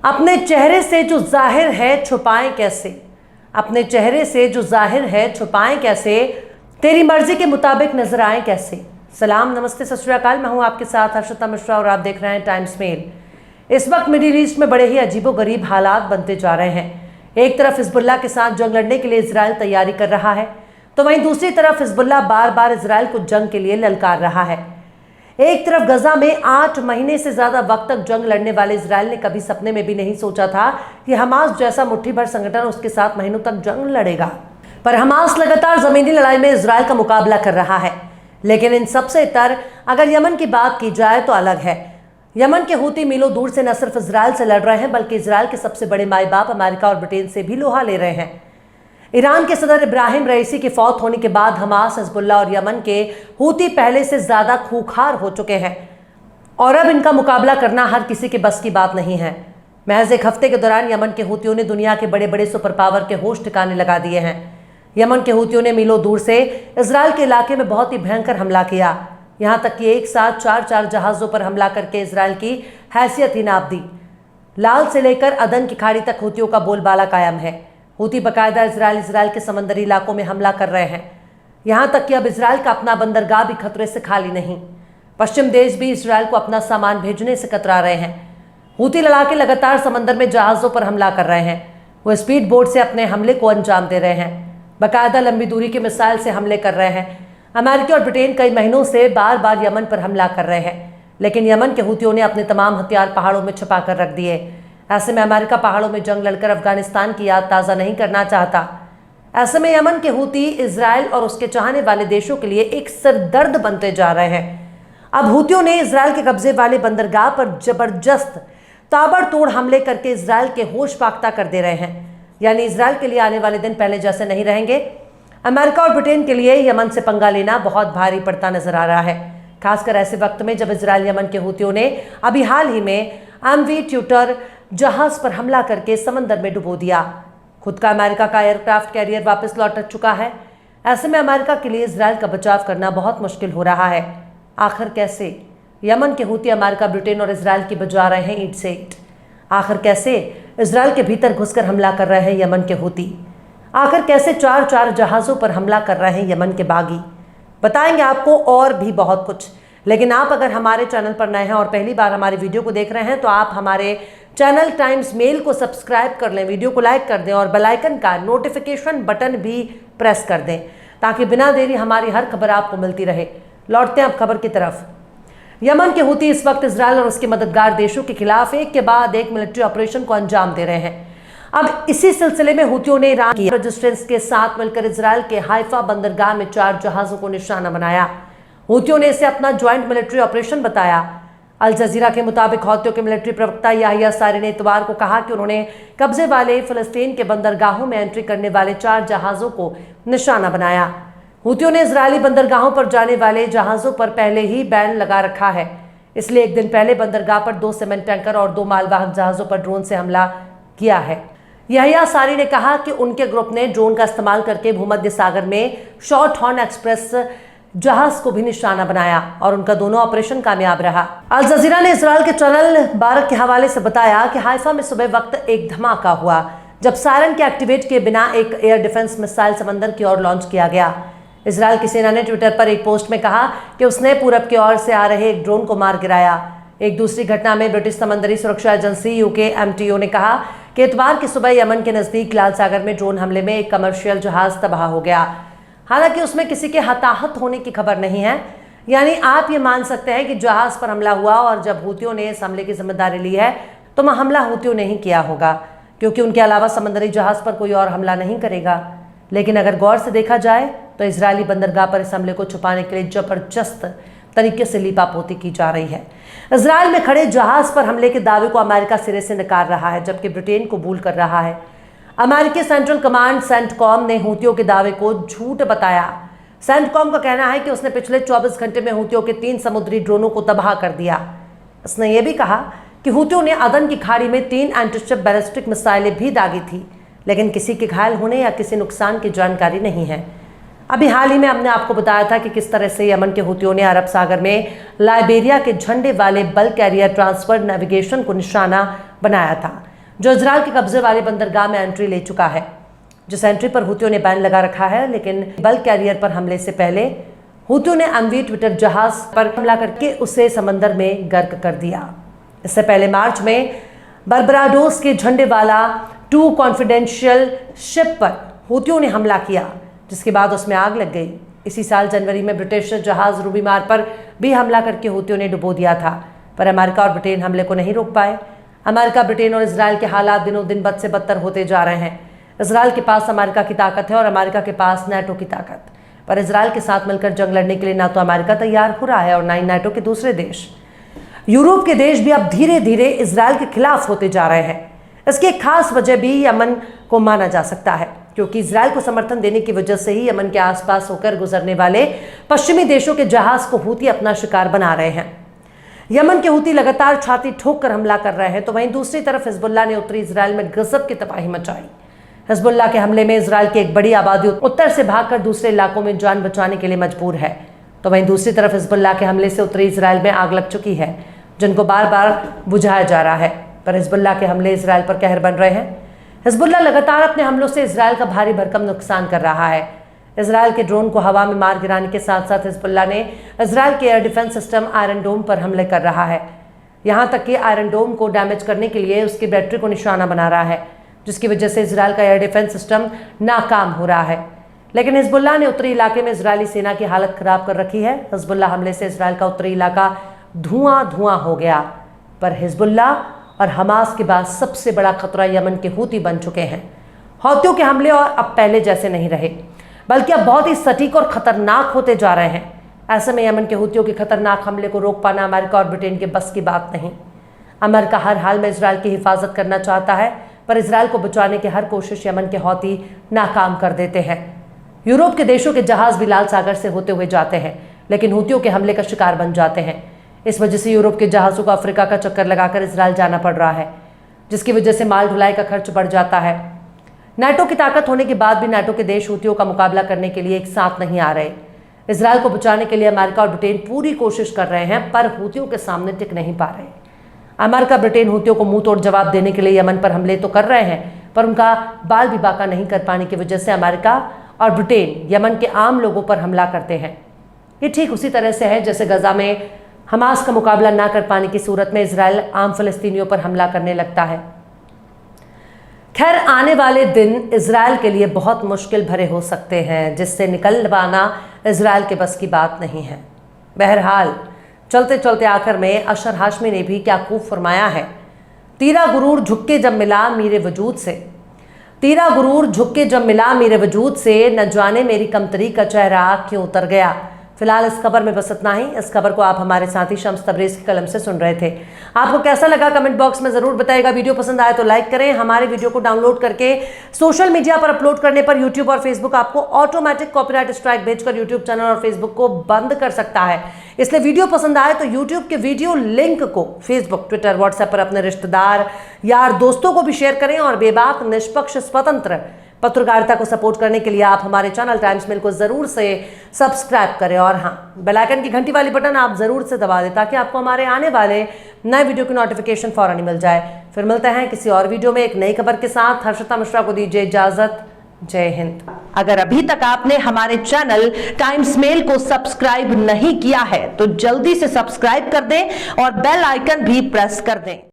अपने चेहरे से जो जाहिर है छुपाएं कैसे, अपने चेहरे से जो जाहिर है छुपाएं कैसे, तेरी मर्जी के मुताबिक नजर आए कैसे। सलाम, नमस्ते, सत श्री अकाल। मैं हूं आपके साथ हर्षिता मिश्रा और आप देख रहे हैं टाइम्स मेल। इस वक्त मिडिल ईस्ट में बड़े ही अजीबोगरीब हालात बनते जा रहे हैं। एक तरफ हिजबुल्लाह के साथ जंग लड़ने के लिए इजराइल तैयारी कर रहा है, तो वहीं दूसरी तरफ हिजबुल्लाह बार बार इजराइल को जंग के लिए ललकार रहा है। एक तरफ गजा में 8 महीने से ज्यादा वक्त तक जंग लड़ने वाले इजराइल ने कभी सपने में भी नहीं सोचा था कि हमास जैसा मुट्ठी भर संगठन उसके साथ महीनों तक जंग लड़ेगा। पर हमास लगातार जमीनी लड़ाई में इजराइल का मुकाबला कर रहा है। लेकिन इन सबसे इतर अगर यमन की बात की जाए तो अलग है। यमन के हूती मीलों दूर से न सिर्फ इजराइल से लड़ रहे हैं, बल्कि इजराइल के सबसे बड़े माई बाप अमेरिका और ब्रिटेन से भी लोहा ले रहे हैं। ईरान के सदर इब्राहिम रईसी के फौत होने के बाद हमास, हिजबुल्लाह और यमन के हूती पहले से ज्यादा खूंखार हो चुके हैं और अब इनका मुकाबला करना हर किसी के बस की बात नहीं है। महज एक हफ्ते के दौरान यमन के हूतियों ने दुनिया के बड़े बड़े सुपर पावर के होश ठिकाने लगा दिए हैं। यमन के हूतियों ने मीलों दूर से इजराइल के इलाके में बहुत ही भयंकर हमला किया। यहां तक कि एक साथ 4 जहाजों पर हमला करके इजराइल की हैसियत ही नाप दी। लाल से लेकर अदन की खाड़ी तक हूतियों का बोलबाला कायम है। हूती बाकायदा इजराइल के समंदरी इलाकों में हमला कर रहे हैं। यहां तक कि अब इजराइल का अपना बंदरगाह भी खतरे से खाली नहीं। पश्चिम देश भी इजराइल को अपना सामान भेजने से कतरा रहे हैं। हूती लड़ाके लगातार समंदर में जहाजों पर हमला कर रहे हैं। वो स्पीड बोट से अपने हमले को अंजाम दे रहे हैं। बाकायदा लंबी दूरी के मिसाइल से हमले कर रहे हैं। अमेरिका और ब्रिटेन कई महीनों से बार बार यमन पर हमला कर रहे हैं, लेकिन यमन के हूतियों ने अपने तमाम हथियार पहाड़ों में छुपा कर रख दिए। ऐसे में अमेरिका पहाड़ों में जंग लड़कर अफगानिस्तान की याद ताज़ा नहीं करना चाहता। ऐसे में यमन के हूती इजराइल और उसके चाहने वाले देशों के लिए एक सिरदर्द बनते जा रहे हैं। अब हूतियों ने इजराइल के कब्जे वाले बंदरगाह पर जबरदस्त ताबड़तोड़ हमले करके इजराइल के होश फाख्ता कर दे रहे हैं। यानी इजराइल के लिए आने वाले दिन पहले जैसे नहीं रहेंगे। अमेरिका और ब्रिटेन के लिए यमन से पंगा लेना बहुत भारी पड़ता नजर आ रहा है, खासकर ऐसे वक्त में जब इजराइल यमन के हूतियों ने अभी हाल ही में MV ट्यूटर जहाज पर हमला करके समंदर में डुबो दिया। खुद का अमेरिका का एयरक्राफ्ट कैरियर वापस लौट चुका है। ऐसे में अमेरिका के लिए इजराइल का बचाव करना बहुत मुश्किल हो रहा है। आखिर कैसे यमन के हूती अमेरिका, ब्रिटेन और इजराइल की बजा रहे हैं ईंट से ईंट। आखिर कैसे इजराइल के भीतर घुसकर हमला कर रहे हैं यमन के हूती। आखिर कैसे 4 जहाजों पर हमला कर रहे हैं यमन के बागी। बताएंगे आपको और भी बहुत कुछ। लेकिन आप अगर हमारे चैनल पर नए हैं और पहली बार हमारे वीडियो को देख रहे हैं, तो आप हमारे चैनल टाइम्स मेल को सब्सक्राइब कर लें, वीडियो को लाइक कर दें और बेल आइकन का नोटिफिकेशन बटन भी प्रेस कर दें, ताकि बिना देरी हमारी हर खबर आपको मिलती रहे। लौटते हैं अब खबर की तरफ। यमन के हूती इस वक्त इजराइल और उसके मददगार देशों के खिलाफ एक के बाद एक मिलिट्री ऑपरेशन को अंजाम दे रहे हैं। अब इसी सिलसिले में हूतियों ने ईरान की रेजिस्टेंस के साथ मिलकर इजराइल के हाइफा बंदरगाह में 4 जहाजों को निशाना बनाया। हूतियों ने इसे अपना ज्वाइंट मिलिट्री ऑपरेशन बताया। अल जजीरा के मुताबिक हूतियों के मिलिट्री प्रवक्ता याहिया सारी ने इतवार को कहा कि उन्होंने कब्जे वाले फिलिस्तीन के बंदरगाहों में एंट्री करने वाले 4 जहाजों को निशाना बनाया। हूतियों ने इजरायली बंदरगाहों पर जाने वाले जहाजों पर पहले ही बैन लगा रखा है, इसलिए एक दिन पहले बंदरगाह पर 2 सीमेंट टैंकर और 2 मालवाहक जहाजों पर ड्रोन से हमला किया है। याहिया सारी ने कहा कि उनके ग्रुप ने ड्रोन का इस्तेमाल करके भूमध्य सागर में शॉर्ट हॉर्न एक्सप्रेस जहाज को भी निशाना बनाया और उनका दोनों ऑपरेशन कामयाब रहा। अल जजीरा ने इजराइल के चैनल बारक के हवाले से बताया कि हाइफा में सुबह वक्त एक धमाका हुआ, जब सायरन के एक्टिवेट किए बिना एक एयर डिफेंस मिसाइल समंदर की ओर लॉन्च किया गया। इजराइल की सेना ने ट्विटर पर एक पोस्ट में कहा कि उसने पूरब की ओर से आ रहे एक ड्रोन को मार गिराया। एक दूसरी घटना में ब्रिटिश समंदरी सुरक्षा एजेंसी UK MTO ने कहा कि इतवार की सुबह यमन के नजदीक लाल सागर में ड्रोन हमले में एक कमर्शियल जहाज तबाह हो गया। हालांकि उसमें किसी के हताहत होने की खबर नहीं है। यानी आप ये मान सकते हैं कि जहाज पर हमला हुआ और जब हूतियों ने इस हमले की जिम्मेदारी ली है, तो हमला हूतियों ने ही किया होगा, क्योंकि उनके अलावा समंदरी जहाज पर कोई और हमला नहीं करेगा। लेकिन अगर गौर से देखा जाए तो इजरायली बंदरगाह पर इस हमले को छुपाने के लिए जबरदस्त तरीके से लीपापोती की जा रही है। इजराइल में खड़े जहाज पर हमले के दावे को अमेरिका सिरे से नकार रहा है, जबकि ब्रिटेन कबूल कर रहा है। अमेरिकी सेंट्रल कमांड सेंटकॉम ने हूतियों के दावे को झूठ बताया। सेंटकॉम का कहना है कि उसने पिछले 24 घंटे में हूतियों के 3 समुद्री ड्रोनों को तबाह कर दिया। उसने यह भी कहा कि हूतियों ने अदन की खाड़ी में 3 एंटीशिप बैलिस्टिक मिसाइलें भी दागी थी, लेकिन किसी के घायल होने या किसी नुकसान की जानकारी नहीं है। अभी हाल ही में हमने आपको बताया था कि किस तरह से यमन के हूतियों ने अरब सागर में लाइबेरिया के झंडे वाले बल्क कैरियर ट्रांसफर नेविगेशन को निशाना बनाया था। जो इजराइल के कब्जे वाले बंदरगाह में एंट्री ले चुका है, जिस एंट्री पर हुतियों ने बैन लगा रखा है। लेकिन बल्क कैरियर पर हमले से पहले हुतियों ने एमवी ट्विटर जहाज पर हमला करके उसे समंदर में गर्क कर दिया। इससे पहले मार्च में बारबाडोस के झंडे वाला 2 कॉन्फिडेंशियल शिप पर हुतियों ने हमला किया, जिसके बाद उसमें आग लग गई। इसी साल जनवरी में ब्रिटिश जहाज रूबीमार पर भी हमला करके हुतियों ने डुबो दिया था, पर अमेरिका और ब्रिटेन हमले को नहीं रोक पाए। अमेरिका, ब्रिटेन और इजराइल के हालात दिनों दिन बद से बदतर होते जा रहे हैं। इजराइल के पास अमेरिका की ताकत है और अमेरिका के पास नाटो की ताकत, पर इजराइल के साथ मिलकर जंग लड़ने के लिए ना तो अमेरिका तैयार हो रहा है और ना ही नाटो के दूसरे देश। यूरोप के देश भी अब धीरे धीरे इजराइल के खिलाफ होते जा रहे हैं। इसकी एक खास वजह भी यमन को माना जा सकता है, क्योंकि इजराइल को समर्थन देने की वजह से ही यमन के आसपास होकर गुजरने वाले पश्चिमी देशों के जहाज को हुती अपना शिकार बना रहे हैं। यमन के हुती लगातार छाती ठोक कर हमला कर रहे हैं, तो वहीं दूसरी तरफ हिजबुल्लाह ने उत्तरी इजराइल में गजब की तबाही मचाई। हिजबुल्लाह के हमले में इजराइल की एक बड़ी आबादी उत्तर से भागकर दूसरे इलाकों में जान बचाने के लिए मजबूर है, तो वहीं दूसरी तरफ हिजबुल्लाह के हमले से उत्तरी इजराइल में आग लग चुकी है, जिनको बार बार बुझाया जा रहा है। पर हिजबुल्लाह के हमले इजराइल पर कहर बन रहे हैं। हिजबुल्लाह लगातार अपने हमलों से इजराइल का भारी भरकम नुकसान कर रहा है। इजराइल के ड्रोन को हवा में मार गिराने के साथ साथ हिजबुल्लाह ने इजराइल के एयर डिफेंस सिस्टम आयरन डोम पर हमले कर रहा है। यहां तक कि आयरन डोम को डैमेज करने के लिए उसकी बैटरी को निशाना बना रहा है, जिसकी वजह से इजराइल का एयर डिफेंस सिस्टम नाकाम हो रहा है। लेकिन हिजबुल्लाह ने उत्तरी इलाके में इजरायली सेना की हालत खराब कर रखी है। हिजबुल्लाह हमले से इजराइल का उत्तरी इलाका धुआं धुआं हो गया, पर हिजबुल्लाह और हमास के बाद सबसे बड़ा खतरा यमन के हुती बन चुके हैं। हौतियों के हमले और अब पहले जैसे नहीं रहे, बल्कि अब बहुत ही सटीक और खतरनाक होते जा रहे हैं। ऐसे में यमन के हुतियों के खतरनाक हमले को रोक पाना अमेरिका और ब्रिटेन के बस की बात नहीं। अमेरिका हर हाल में इजराइल की हिफाजत करना चाहता है, पर इजराइल को बचाने की हर कोशिश यमन के हौती नाकाम कर देते हैं। यूरोप के देशों के जहाज भी लाल सागर से होते हुए जाते हैं, लेकिन हुतियों के हमले का शिकार बन जाते हैं। इस वजह से यूरोप के जहाज़ों को अफ्रीका का चक्कर लगाकर इजराइल जाना पड़ रहा है, जिसकी वजह से माल ढुलाई का खर्च बढ़ जाता है। नाटो की ताकत होने के बाद भी नाटो के देश हुतियों का मुकाबला करने के लिए एक साथ नहीं आ रहे। इजराइल को बचाने के लिए अमेरिका और ब्रिटेन पूरी कोशिश कर रहे हैं, पर हुतियों के सामने टिक नहीं पा रहे। अमेरिका, ब्रिटेन हुतियों को मुंह तोड़ जवाब देने के लिए यमन पर हमले तो कर रहे हैं, पर उनका बाल भी बाका नहीं कर पाने की वजह से अमेरिका और ब्रिटेन यमन के आम लोगों पर हमला करते हैं। ये ठीक उसी तरह से है जैसे गजा में हमास का मुकाबला ना कर पाने की सूरत में इजराइल आम फलस्तीनियों पर हमला करने लगता है। खैर, आने वाले दिन इजराइल के लिए बहुत मुश्किल भरे हो सकते हैं, जिससे निकल पाना इजराइल के बस की बात नहीं है। बहरहाल, चलते चलते आखिर में अशर हाशमी ने भी क्या खूब फरमाया है। तीरा गुरूर झुक के जब मिला मेरे वजूद से, तीरा गुरूर झुक के जब मिला मेरे वजूद से, न जाने मेरी कमतरी का चेहरा क्यों उतर गया। फिलहाल इस खबर में बस इतना ही। इस खबर को आप हमारे साथी शम्स तबरेज़ की कलम से सुन रहे थे। आपको कैसा लगा कमेंट बॉक्स में जरूर बताइएगा। वीडियो पसंद आए तो लाइक करें। हमारे वीडियो को डाउनलोड करके सोशल मीडिया पर अपलोड करने पर यूट्यूब और फेसबुक आपको ऑटोमेटिक कॉपीराइट स्ट्राइक भेजकर यूट्यूब चैनल और फेसबुक को बंद कर सकता है। इसलिए वीडियो पसंद आए तो यूट्यूब के वीडियो लिंक को फेसबुक, ट्विटर, व्हाट्सएप पर अपने रिश्तेदार, यार, दोस्तों को भी शेयर करें और बेबाक, निष्पक्ष, स्वतंत्र पत्रकारिता को सपोर्ट करने के लिए आप हमारे चैनल टाइम्स मेल को जरूर से सब्सक्राइब करें और हाँ, बेल आइकन की घंटी वाली बटन आप जरूर से दबा दें ताकि आपको हमारे आने वाले नए वीडियो की नोटिफिकेशन फौरन ही मिल जाए। फिर मिलते हैं किसी और वीडियो में एक नई खबर के साथ। हर्षिता मिश्रा को दीजिए इजाजत। जय हिंद। अगर अभी तक आपने हमारे चैनल टाइम्स मेल को सब्सक्राइब नहीं किया है तो जल्दी से सब्सक्राइब कर दें और बेल आइकन भी प्रेस कर दें।